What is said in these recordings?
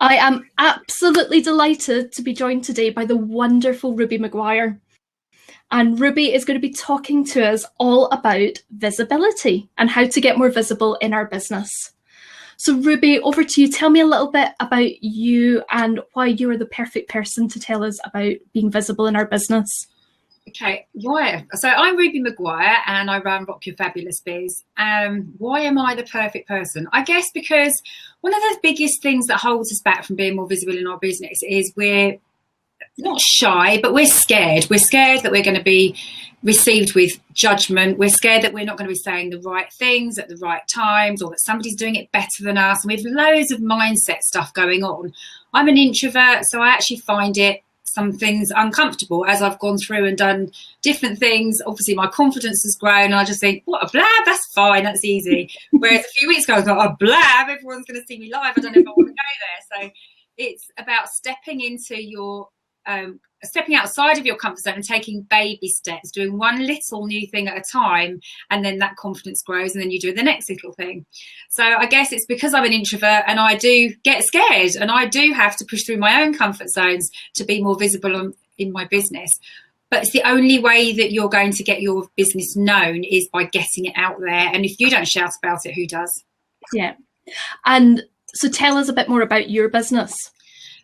I am absolutely delighted to be joined today by the wonderful Ruby McGuire. And Ruby is going to be talking to us all about visibility and how to get more visible in our business. So Ruby, over to you. Tell me a little bit about you and why you are the perfect person to tell us about being visible in our business. Okay, why? So I'm Ruby McGuire and I run Rock Your Fabulous Biz. Why am I the perfect person? I guess because one of the biggest things that holds us back from being more visible in our business is we're not shy, but we're scared. We're scared that we're going to be received with judgment. We're scared that we're not going to be saying the right things at the right times, or that somebody's doing it better than us. And we have loads of mindset stuff going on. I'm an introvert, so I actually find some things uncomfortable as I've gone through and done different things. Obviously, my confidence has grown, and I just think, what a blab, that's fine, that's easy. Whereas a few weeks ago, I thought, a blab, everyone's going to see me live. I don't know if I want to go there. So it's about stepping into your stepping outside of your comfort zone and taking baby steps, doing one little new thing at a time, and then that confidence grows, and then you do the next little thing. So I guess it's because I'm an introvert and I do get scared, and I do have to push through my own comfort zones to be more visible in my business. But it's the only way that you're going to get your business known is by getting it out there. And if you don't shout about it, who does? Yeah. And so tell us a bit more about your business.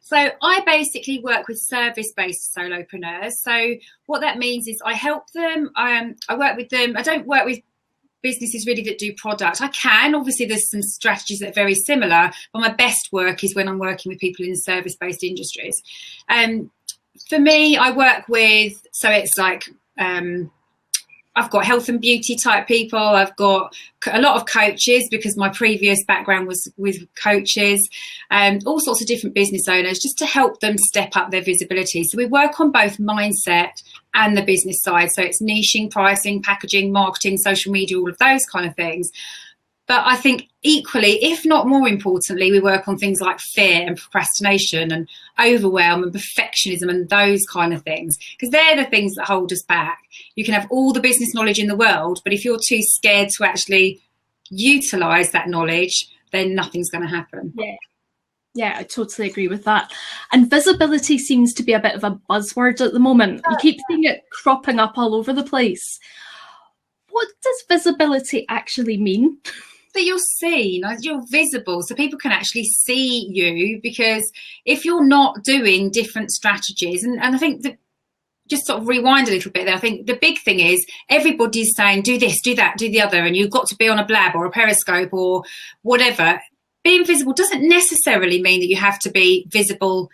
So I basically work with service-based solopreneurs. So what that means is I help them. I work with them. I don't work with businesses really that do product. I can. Obviously, there's some strategies that are very similar, but my best work is when I'm working with people in service-based industries. For me, I work with, so it's like, I've got health and beauty type people. I've got a lot of coaches because my previous background was with coaches, and all sorts of different business owners, just to help them step up their visibility. So we work on both mindset and the business side. So it's niching, pricing, packaging, marketing, social media, all of those kind of things. But I think equally, if not more importantly, we work on things like fear and procrastination and overwhelm and perfectionism and those kind of things, because they're the things that hold us back. You can have all the business knowledge in the world, but if you're too scared to actually utilize that knowledge, then nothing's going to happen. Yeah, I totally agree with that. And visibility seems to be a bit of a buzzword at the moment. You keep seeing it cropping up all over the place. What does visibility actually mean? That you're seen, you're visible, so people can actually see you. Because if you're not doing different strategies, and I think that, just sort of rewind a little bit there, I think the big thing is everybody's saying do this, do that, do the other, and you've got to be on a blab or a periscope or whatever. Being visible doesn't necessarily mean that you have to be visible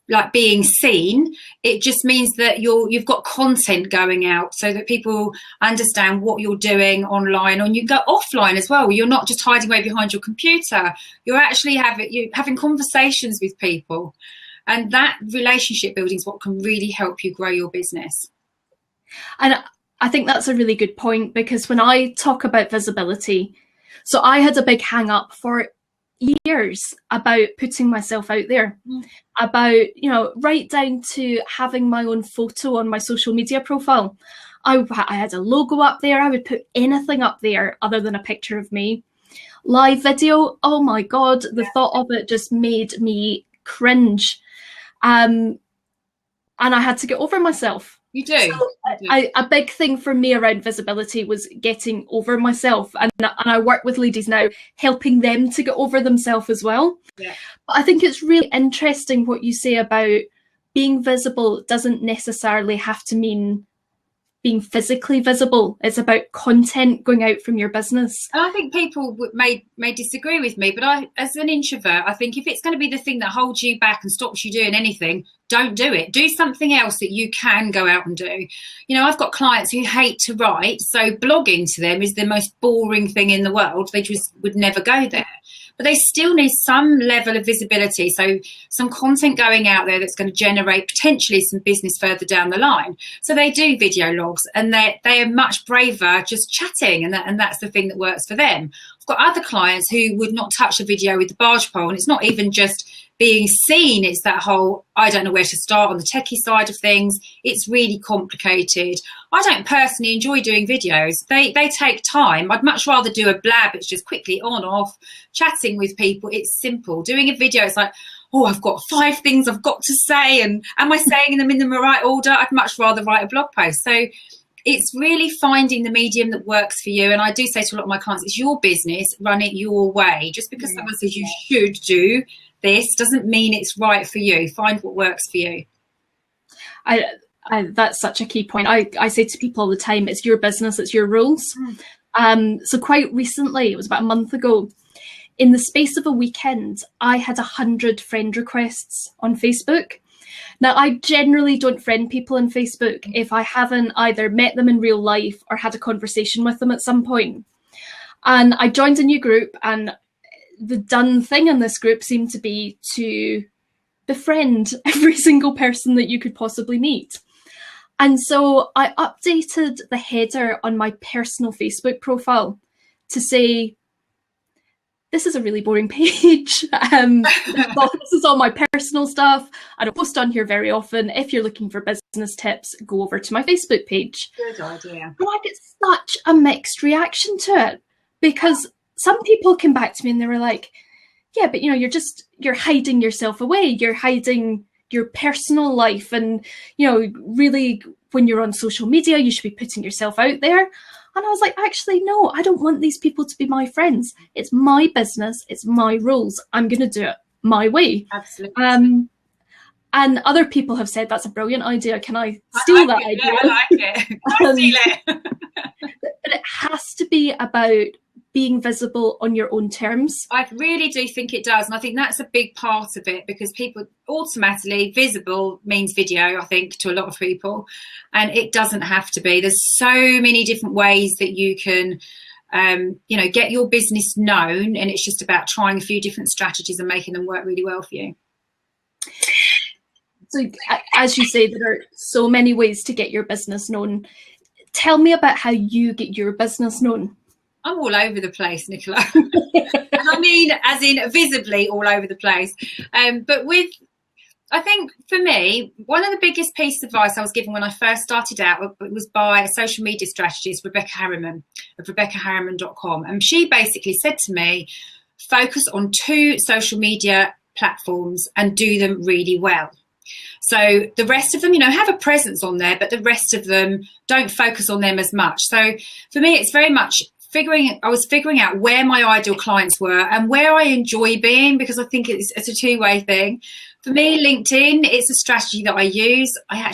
like being seen. It just means that you've got content going out so that people understand what you're doing online, and you can go offline as well. You're not just hiding away behind your computer. You're actually having conversations with people, and that relationship building is what can really help you grow your business. And I think that's a really good point, because when I talk about visibility, so I had a big hang up for years about putting myself out there, about, right down to having my own photo on my social media profile. I had a logo up there. I would put anything up there other than a picture of me. Live video, oh my God, the thought of it just made me cringe. And I had to get over myself. You do. So a big thing for me around visibility was getting over myself, and I work with ladies now, helping them to get over themselves as well. Yeah. But I think it's really interesting what you say about being visible doesn't necessarily have to mean being physically visible. It's about content going out from your business. And I think people may disagree with me, but as an introvert, I think if it's going to be the thing that holds you back and stops you doing anything, don't do it. Do something else that you can go out and do. I've got clients who hate to write, so blogging to them is the most boring thing in the world. They just would never go there. But they still need some level of visibility, so some content going out there that's going to generate potentially some business further down the line. So they do video logs, and they are much braver just chatting, and that's the thing that works for them. I've got other clients who would not touch a video with the barge pole, and it's not even just being seen, it's that whole, I don't know where to start on the techie side of things. It's really complicated. I don't personally enjoy doing videos. They take time. I'd much rather do a blab. It's just quickly on, off, chatting with people. It's simple. Doing a video, it's like, oh, I've got 5 things I've got to say, and am I saying them in the right order? I'd much rather write a blog post. So it's really finding the medium that works for you. And I do say to a lot of my clients, it's your business, run it your way. Just because someone says you should do this doesn't mean it's right for you. Find what works for you. That's such a key point. I say to people all the time, it's your business, it's your rules. So quite recently, it was about a month ago, in the space of a weekend, I had 100 friend requests on Facebook. Now, I generally don't friend people on Facebook if I haven't either met them in real life or had a conversation with them at some point. And I joined a new group, and the done thing in this group seemed to be to befriend every single person that you could possibly meet. And so I updated the header on my personal Facebook profile to say, this is a really boring page. This is all my personal stuff. I don't post on here very often. If you're looking for business tips, go over to my Facebook page. Good idea. And I get such a mixed reaction to it, because some people came back to me and they were like, yeah, but you're hiding yourself away. You're hiding your personal life. And, really, when you're on social media, you should be putting yourself out there. And I was like, actually, no, I don't want these people to be my friends. It's my business. It's my rules. I'm going to do it my way. Absolutely. And other people have said, that's a brilliant idea. Can I steal that idea? Yeah, I like it. I steal it. But it has to be about being visible on your own terms. I really do think it does. And I think that's a big part of it, because people automatically, visible means video, I think, to a lot of people. And it doesn't have to be. There's so many different ways that you can, get your business known. And it's just about trying a few different strategies and making them work really well for you. So as you say, there are so many ways to get your business known. Tell me about how you get your business known. I'm all over the place, Nicola. And I mean, as in visibly all over the place. But I think for me, one of the biggest pieces of advice I was given when I first started out was by a social media strategist, Rebecca Harriman, of RebeccaHarriman.com. And she basically said to me, focus on 2 social media platforms and do them really well. So the rest of them, have a presence on there, but the rest of them, don't focus on them as much. So for me, it's very much I was figuring out where my ideal clients were and where I enjoy being, because I think it's a 2-way thing. For me, LinkedIn, it's a strategy that I use. I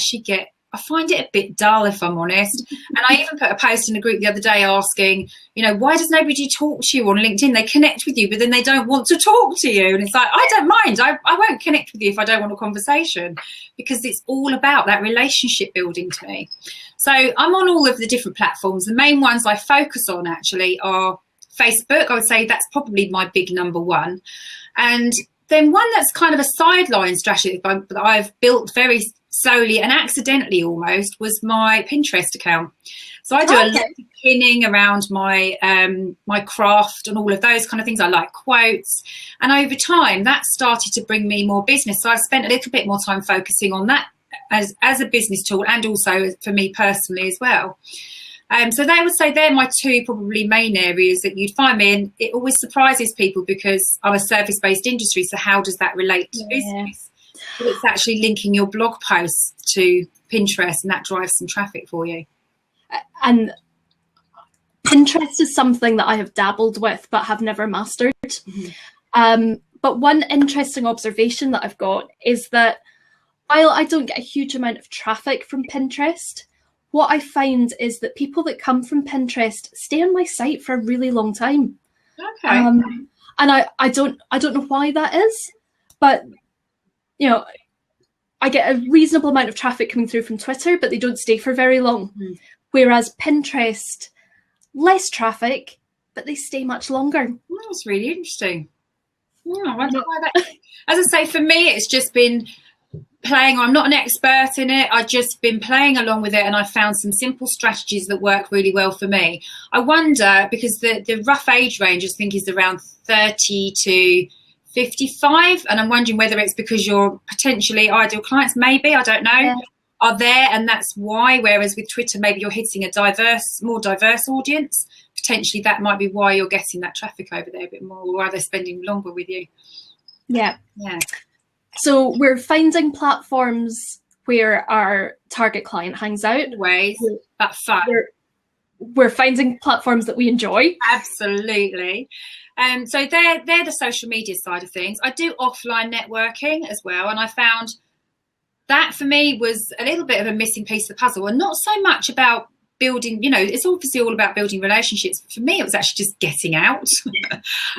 find it a bit dull, if I'm honest. And I even put a post in a group the other day asking, why does nobody talk to you on LinkedIn? They connect with you, but then they don't want to talk to you. And it's like, I don't mind. I won't connect with you if I don't want a conversation, because it's all about that relationship building to me. So I'm on all of the different platforms. The main ones I focus on actually are Facebook. I would say that's probably my big number one. And then one that's kind of a sideline strategy that I've built very slowly and accidentally almost was my Pinterest account. So I do a lot of pinning around my my craft and all of those kind of things. I like quotes, and over time that started to bring me more business. So I spent a little bit more time focusing on that as a business tool, and also for me personally as well. So they would say they're my 2 probably main areas that you'd find me in. It always surprises people because I'm a service-based industry. So how does that relate to business? But it's actually linking your blog posts to Pinterest, and that drives some traffic for you. And Pinterest is something that I have dabbled with but have never mastered. Mm-hmm. But one interesting observation that I've got is that while I don't get a huge amount of traffic from Pinterest, what I find is that people that come from Pinterest stay on my site for a really long time. Okay. And I don't know why that is, but I get a reasonable amount of traffic coming through from Twitter, but they don't stay for very long. Mm. Whereas Pinterest, less traffic, but they stay much longer. That's really interesting. Yeah, I wonder why that. As I say, for me, it's just been playing. I'm not an expert in it. I've just been playing along with it, and I found some simple strategies that work really well for me. I wonder, because the rough age range I think is around 30 to 55, and I'm wondering whether it's because your potentially ideal clients, maybe, I don't know, are there, and that's why. Whereas with Twitter, maybe you're hitting a more diverse audience. Potentially that might be why you're getting that traffic over there a bit more, or are they spending longer with you? Yeah. So we're finding platforms where our target client hangs out. Always, but fun. We're finding platforms that we enjoy. Absolutely. So they're the social media side of things. I do offline networking as well, and I found that for me was a little bit of a missing piece of the puzzle, and not so much about building, it's obviously all about building relationships. For me, it was actually just getting out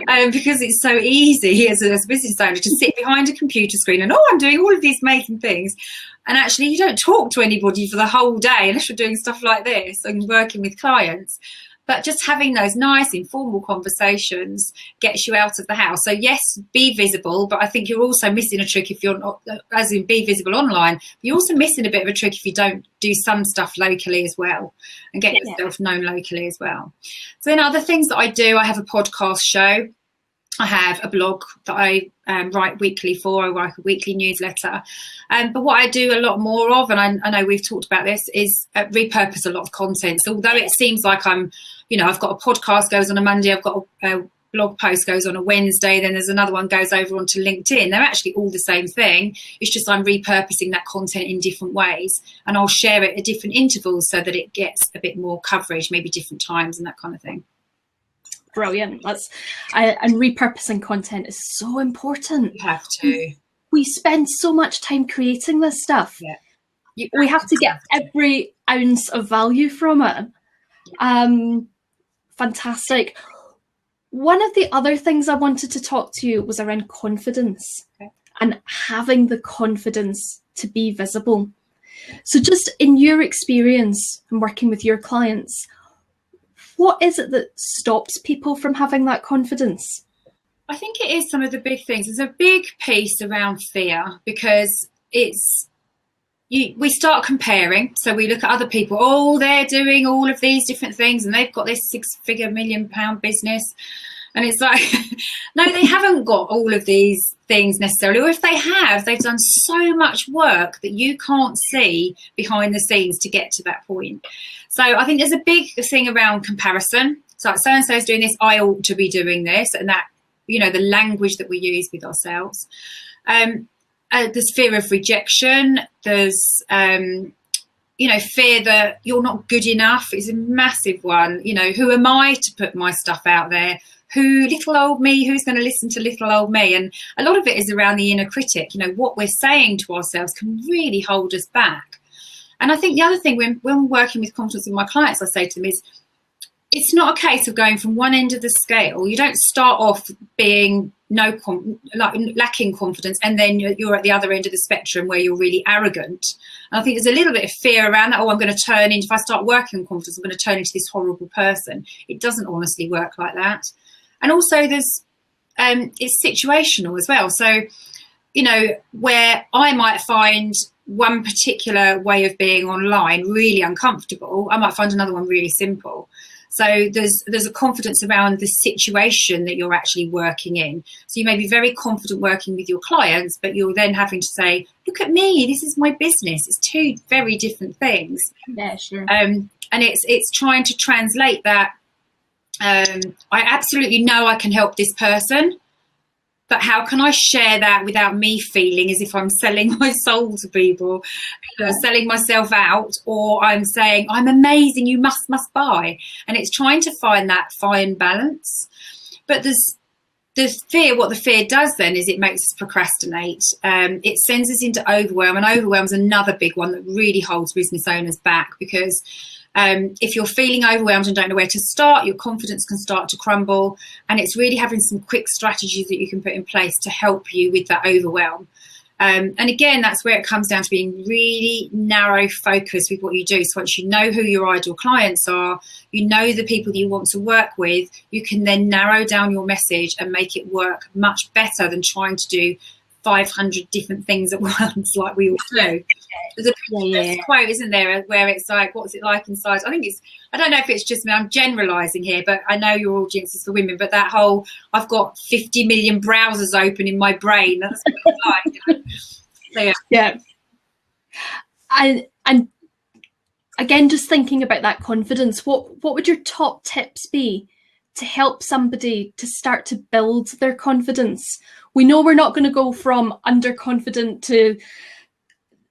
because it's so easy as a business owner to sit behind a computer screen and, I'm doing all of these amazing things. And actually, you don't talk to anybody for the whole day unless you're doing stuff like this and working with clients. But just having those nice informal conversations gets you out of the house. So yes, be visible, but I think you're also missing a trick if you're not, as in be visible online. But you're also missing a bit of a trick if you don't do some stuff locally as well and get yourself known locally as well. So then other things that I do, I have a podcast show. I have a blog that I write weekly for. I write a weekly newsletter. But what I do a lot more of, and I know we've talked about this, is repurpose a lot of content. So although it seems like I've got a podcast goes on a Monday, I've got a blog post goes on a Wednesday, then there's another one goes over onto LinkedIn. They're actually all the same thing. It's just I'm repurposing that content in different ways, and I'll share it at different intervals so that it gets a bit more coverage, maybe different times and that kind of thing. Brilliant. And repurposing content is so important. You have to. We spend so much time creating this stuff. Yeah. We have to get every ounce of value from it. Fantastic. One of the other things I wanted to talk to you was around confidence and having the confidence to be visible. So just in your experience and working with your clients, what is it that stops people from having that confidence? I think it is some of the big things. There's a big piece around fear because we start comparing. So we look at other people, they're doing all of these different things and they've got this £6-figure £1 million business. And it's like, no, they haven't got all of these things necessarily. Or if they have, they've done so much work that you can't see behind the scenes to get to that point. So I think there's a big thing around comparison. So like so-and-so is doing this, I ought to be doing this. And that, the language that we use with ourselves. There's fear of rejection. There's, fear that you're not good enough is a massive one. Who am I to put my stuff out there? Little old me, who's going to listen to little old me? And a lot of it is around the inner critic. What we're saying to ourselves can really hold us back. And I think the other thing when we're working with confidence with my clients, I say to them is, it's not a case of going from one end of the scale. You don't start off being lacking confidence and then you're at the other end of the spectrum where you're really arrogant. And I think there's a little bit of fear around that. I'm going to turn into, if I start working on confidence, I'm going to turn into this horrible person. It doesn't honestly work like that. And also there's, it's situational as well. So, where I might find one particular way of being online really uncomfortable, I might find another one really simple. So there's a confidence around the situation that you're actually working in. So you may be very confident working with your clients, but you're then having to say, look at me, this is my business. It's two very different things. Yeah, sure. And it's trying to translate that. I absolutely know I can help this person, but how can I share that without me feeling as if I'm selling my soul to people, selling myself out, or I'm saying, I'm amazing, you must buy. And it's trying to find that fine balance. But there's fear. What the fear does then is it makes us procrastinate. It sends us into overwhelm, and overwhelm is another big one that really holds business owners back because if you're feeling overwhelmed and don't know where to start, your confidence can start to crumble. And it's really having some quick strategies that you can put in place to help you with that overwhelm. And again, that's where it comes down to being really narrow focused with what you do. So once you know who your ideal clients are, you know the people that you want to work with, you can then narrow down your message and make it work much better than trying to do 500 different things at once like we all do. There's a quote, isn't there, where it's like, what's it like inside? I don't know if it's just me, I'm generalizing here, but I know your audience is for women, but that whole, I've got 50 million browsers open in my brain, that's what it's like. So, yeah. And again, just thinking about that confidence, what would your top tips be to help somebody to start to build their confidence? We know we're not going to go from underconfident to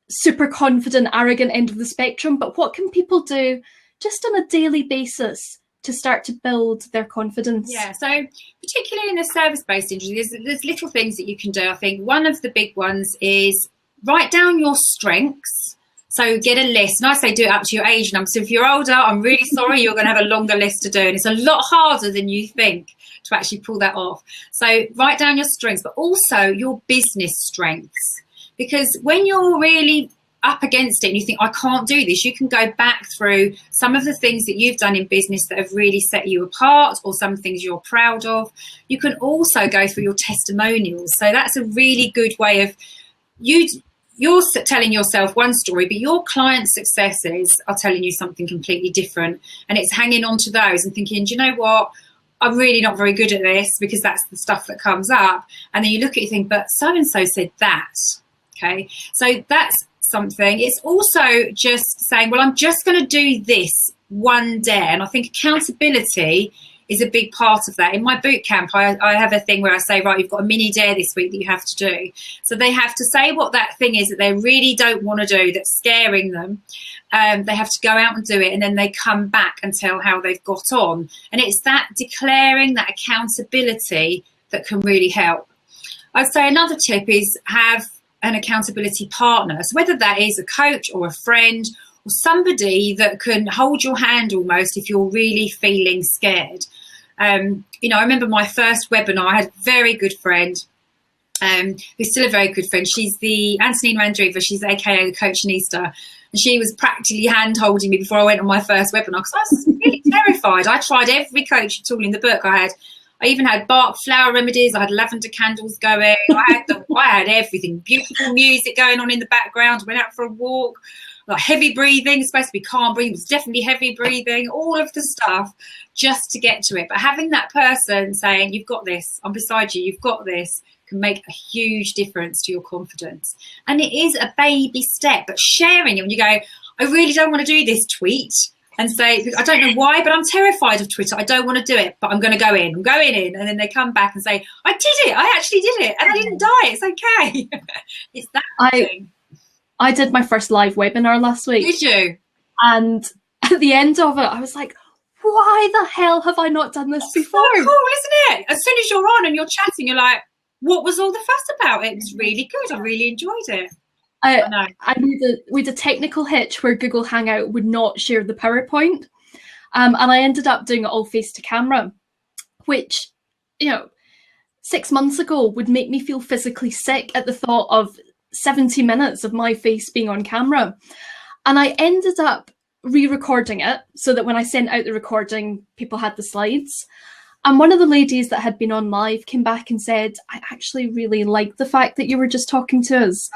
super confident, arrogant end of the spectrum, but what can people do just on a daily basis to start to build their confidence? Yeah, so particularly in the service-based industry, there's little things that you can do. I think one of the big ones is write down your strengths. So get a list, and I say do it up to your age number. So if you're older, I'm really sorry, you're going to have a longer list to do, and it's a lot harder than you think to actually pull that off. So write down your strengths, but also your business strengths, because when you're really up against it and you think, I can't do this, you can go back through some of the things that you've done in business that have really set you apart, or some things you're proud of. You can also go through your testimonials. So that's a really good way of you're telling yourself one story, but your clients' successes are telling you something completely different. And it's hanging on to those and thinking, do you know what? I'm really not very good at this, because that's the stuff that comes up. And then you look at it and think, but so-and-so said that. Okay. So that's something. It's also just saying, well, I'm just going to do this one day. And I think accountability is a big part of that. In my boot camp, I have a thing where I say, right, you've got a mini dare this week that you have to do. So they have to say what that thing is that they really don't want to do, that's scaring them. They have to go out and do it, and then they come back and tell how they've got on. And it's that declaring, that accountability that can really help. I'd say another tip is have an accountability partner. So whether that is a coach or a friend or somebody that can hold your hand almost if you're really feeling scared. You know, I remember my first webinar, I had a very good friend, who's still a very good friend. She's the Antonina Andreeva, she's AKA the Coachinista. And she was practically hand-holding me before I went on my first webinar, because I was really terrified. I tried every coach tool in the book. I even had bark flower remedies. I had lavender candles going. I had everything. Beautiful music going on in the background. Went out for a walk. Like heavy breathing, it's supposed to be calm breathing. It was definitely heavy breathing. All of the stuff just to get to it. But having that person saying, "You've got this. I'm beside you. You've got this," can make a huge difference to your confidence. And it is a baby step. But sharing it when you go, "I really don't want to do this tweet," and say, "I don't know why, but I'm terrified of Twitter. I don't want to do it, but I'm going to go in. I'm going in." And then they come back and say, "I did it. I actually did it. And I didn't die. It's okay." It's that thing. I did my first live webinar last week. Did you? And at the end of it, I was like, why the hell have I not done this before? So cool, isn't it? As soon as you're on and you're chatting, you're like, what was all the fuss about? It was really good. I really enjoyed it. We had a technical hitch where Google Hangout would not share the PowerPoint. And I ended up doing it all face to camera, which, 6 months ago would make me feel physically sick at the thought of 70 minutes of my face being on camera. And I ended up re-recording it so that when I sent out the recording, people had the slides. And one of the ladies that had been on live came back and said, "I actually really liked the fact that you were just talking to us.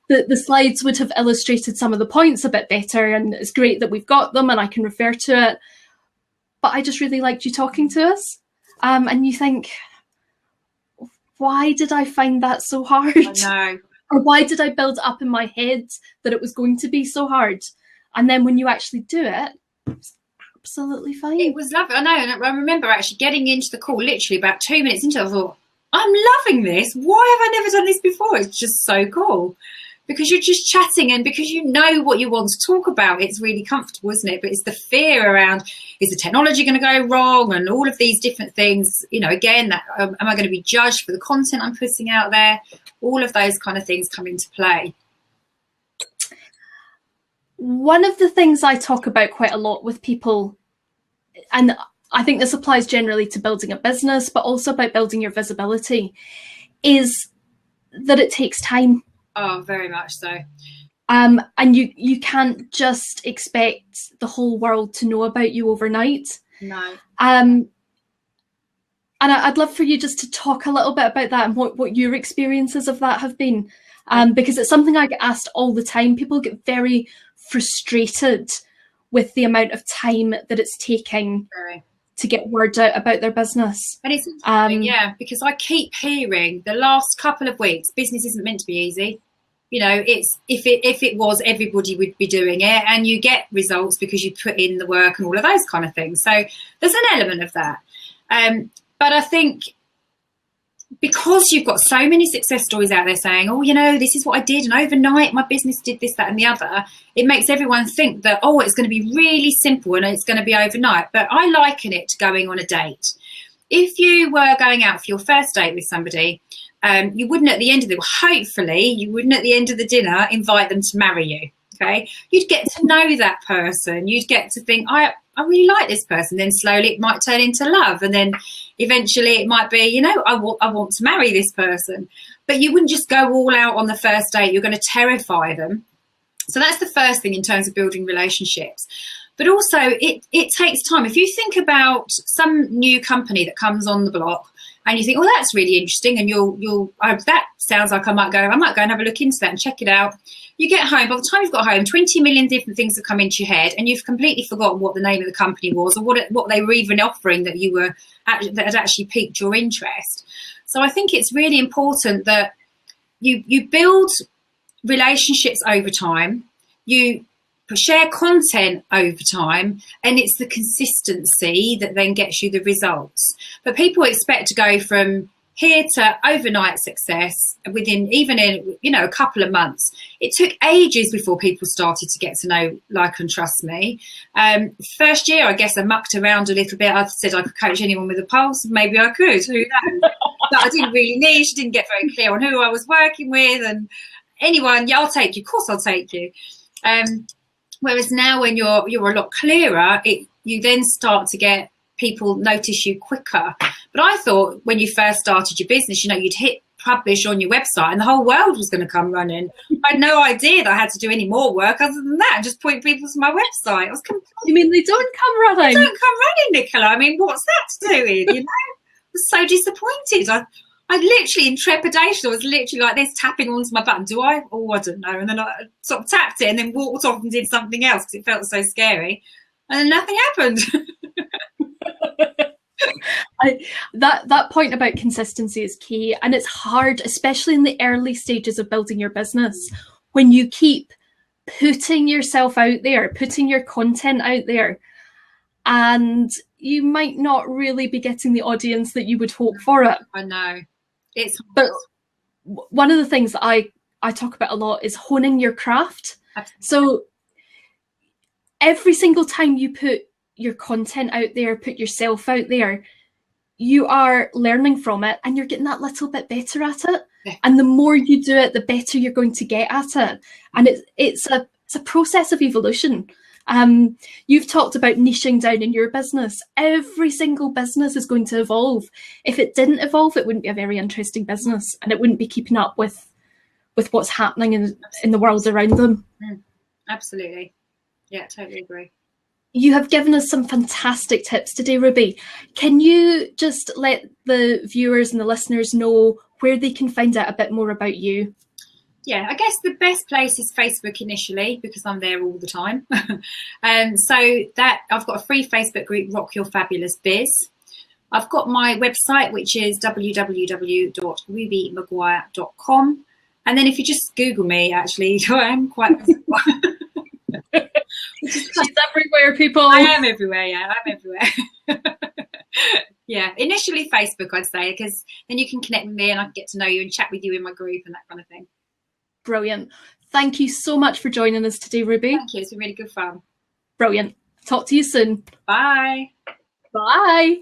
The slides would have illustrated some of the points a bit better, and it's great that we've got them and I can refer to it. But I just really liked you talking to us." And you think, why did I find that so hard? I know. Or why did I build up in my head that it was going to be so hard? And then when you actually do it, it's absolutely fine. It was lovely. I know. And I remember actually getting into the call literally about 2 minutes into it. I thought, I'm loving this. Why have I never done this before? It's just so cool. Because you're just chatting, and because you know what you want to talk about, it's really comfortable, isn't it? But it's the fear around, is the technology going to go wrong, and all of these different things, again, that am I going to be judged for the content I'm putting out there? All of those kind of things come into play. One of the things I talk about quite a lot with people, and I think this applies generally to building a business, but also about building your visibility, is that it takes time. Oh, very much so. And you can't just expect the whole world to know about you overnight. No. And I'd love for you just to talk a little bit about that and what your experiences of that have been. Because it's something I get asked all the time. People get very frustrated with the amount of time that it's taking to get word out about their business. And it's interesting, because I keep hearing the last couple of weeks, business isn't meant to be easy. You know, it's if it was, everybody would be doing it, and you get results because you put in the work and all of those kind of things. So there's an element of that. But I think because you've got so many success stories out there saying, oh, you know, this is what I did, and overnight my business did this, that, and the other, it makes everyone think that, oh, it's going to be really simple and it's going to be overnight. But I liken it to going on a date. If you were going out for your first date with somebody, you wouldn't at the end of the, hopefully, you wouldn't at the end of the dinner invite them to marry you. Okay, you'd get to know that person. You'd get to think, I really like this person. Then slowly it might turn into love, and then eventually it might be, you know, I want to marry this person. But you wouldn't just go all out on the first date. You're going to terrify them. So that's the first thing in terms of building relationships. But also it takes time. If you think about some new company that comes on the block, and you think, oh, that's really interesting, and that sounds like I might go and have a look into that and check it out. You get home, by the time you've got home, 20 million different things have come into your head, and you've completely forgotten what the name of the company was, or what they were even offering that that had actually piqued your interest. So I think it's really important that you build relationships over time, you share content over time, and it's the consistency that then gets you the results. But people expect to go from here to overnight success within even a couple of months. It took ages before people started to get to know, like, and trust me. First year, I guess I mucked around a little bit. I said I could coach anyone with a pulse. Maybe I could, who knows? But I didn't really niche, didn't get very clear on who I was working with, and anyone, yeah, I'll take you, of course I'll take you. Whereas now, when you're a lot clearer, you then start to get people notice you quicker. But I thought when you first started your business, you know, you'd hit publish on your website and the whole world was going to come running. I had no idea that I had to do any more work other than that and just point people to my website. I was You mean they don't come running? They don't come running, Nicola. I mean, what's that to do with, you know? I was so disappointed. I literally, in trepidation, I was literally like this, tapping onto my button. Do I? Oh, I don't know. And then I sort of tapped it and then walked off and did something else because it felt so scary. And then nothing happened. That point about consistency is key, and it's hard, especially in the early stages of building your business, when you keep putting yourself out there, putting your content out there, and you might not really be getting the audience that you would hope for it. I know. But one of the things that I talk about a lot is honing your craft. Absolutely. So every single time you put your content out there, put yourself out there, you are learning from it and you're getting that little bit better at it. Yeah. And the more you do it, the better you're going to get at it. And it's a process of evolution. You've talked about niching down in your business. Every single business is going to evolve. If it didn't evolve, it wouldn't be a very interesting business, and it wouldn't be keeping up with what's happening in the world around them. Absolutely. Yeah, totally agree. You have given us some fantastic tips today, Ruby. Can you just let the viewers and the listeners know where they can find out a bit more about you? Yeah, I guess the best place is Facebook initially, because I'm there all the time. So that I've got a free Facebook group, Rock Your Fabulous Biz. I've got my website, which is www.rubymcguire.com. And then if you just Google me, actually, I am quite visible. She's everywhere, people. I am everywhere, yeah, I'm everywhere. Yeah, initially Facebook, I'd say, because then you can connect with me and I can get to know you and chat with you in my group and that kind of thing. Brilliant. Thank you so much for joining us today, Ruby. Thank you. It's been really good fun. Brilliant. Talk to you soon. Bye. Bye.